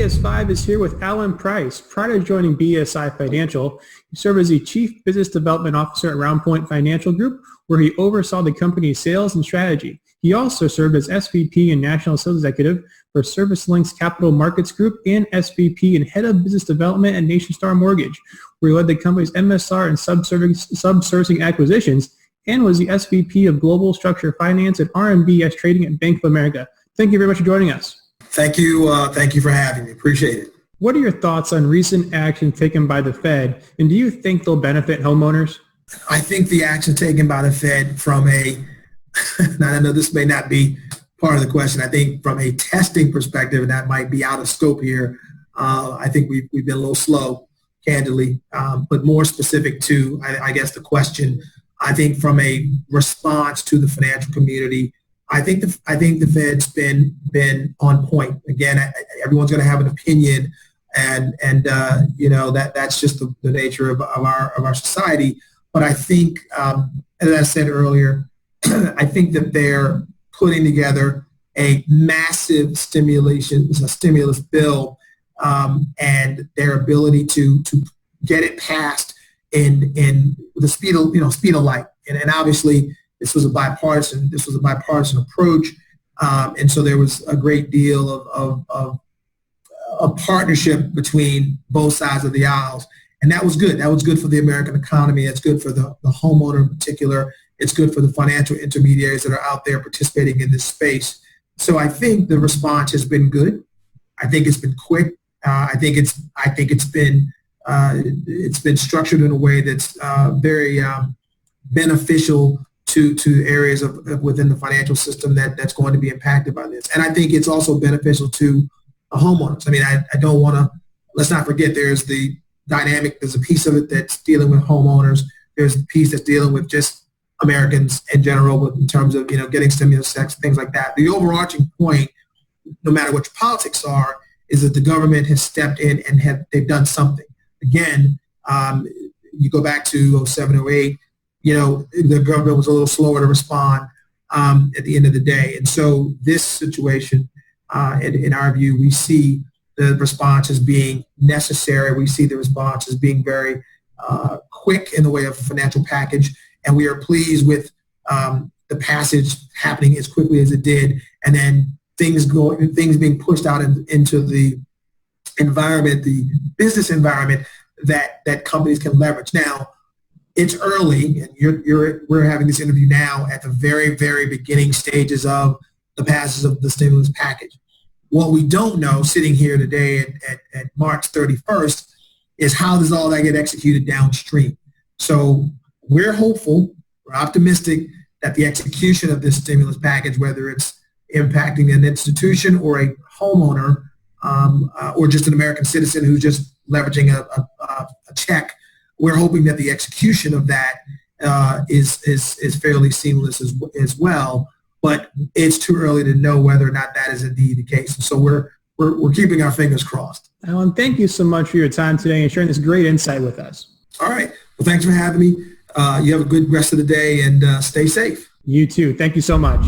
BS5 is here with Alan Price. Prior to joining BSI Financial, he served as the Chief Business Development Officer at Round Point Financial Group, where he oversaw the company's sales and strategy. He also served as SVP and National Sales Executive for Service Links Capital Markets Group and SVP and Head of Business Development at NationStar Mortgage, where he led the company's MSR and subservicing acquisitions and was the SVP of Global Structured Finance and RMBS Trading at Bank of America. Thank you very much for joining us. Thank you. Thank you for having me. Appreciate it. What are your thoughts on recent action taken by the Fed, and do you think they'll benefit homeowners? I think the action taken by the Fed from now I know this may not be part of the question, I think from a testing perspective, and that might be out of scope here, I think we've been a little slow, candidly, but more specific to, I guess, the question, I think from a response to the financial community, I think the Fed's been on point. Again, everyone's going to have an opinion, and that's just the nature of our society. But I think, as I said earlier, I think that they're putting together a massive stimulus bill, and their ability to get it passed in the speed of light, and obviously. This was a bipartisan approach, and so there was a great deal of a partnership between both sides of the aisles, and that was good. That was good for the American economy. It's good for the homeowner in particular. It's good for the financial intermediaries that are out there participating in this space. So I think the response has been good. I think it's been quick. I think it's been structured in a way that's very beneficial to areas within the financial system that's going to be impacted by this. And I think it's also beneficial to homeowners. I mean, I don't want to, let's not forget there's the dynamic, there's a piece of it that's dealing with homeowners. There's a piece that's dealing with just Americans in general in terms of, getting stimulus checks, things like that. The overarching point, no matter what your politics are, is that the government has stepped in and they've done something. Again, you go back to 07, 08, the government was a little slower to respond at the end of the day. And so this situation, in our view, we see the response as being necessary. We see the response as being very quick in the way of a financial package. And we are pleased with the passage happening as quickly as it did. And then things being pushed out into the environment, the business environment that companies can leverage. Now, it's early, and we're having this interview now at the very, very beginning stages of the passage of the stimulus package. What we don't know, sitting here today at March 31st, is how does all that get executed downstream. So we're hopeful, we're optimistic that the execution of this stimulus package, whether it's impacting an institution or a homeowner or just an American citizen who's just leveraging a check, we're hoping that the execution of that is fairly seamless as well, but it's too early to know whether or not that is indeed the case. And so we're keeping our fingers crossed. Alan, thank you so much for your time today and sharing this great insight with us. All right. Well, thanks for having me. You have a good rest of the day and stay safe. You too. Thank you so much.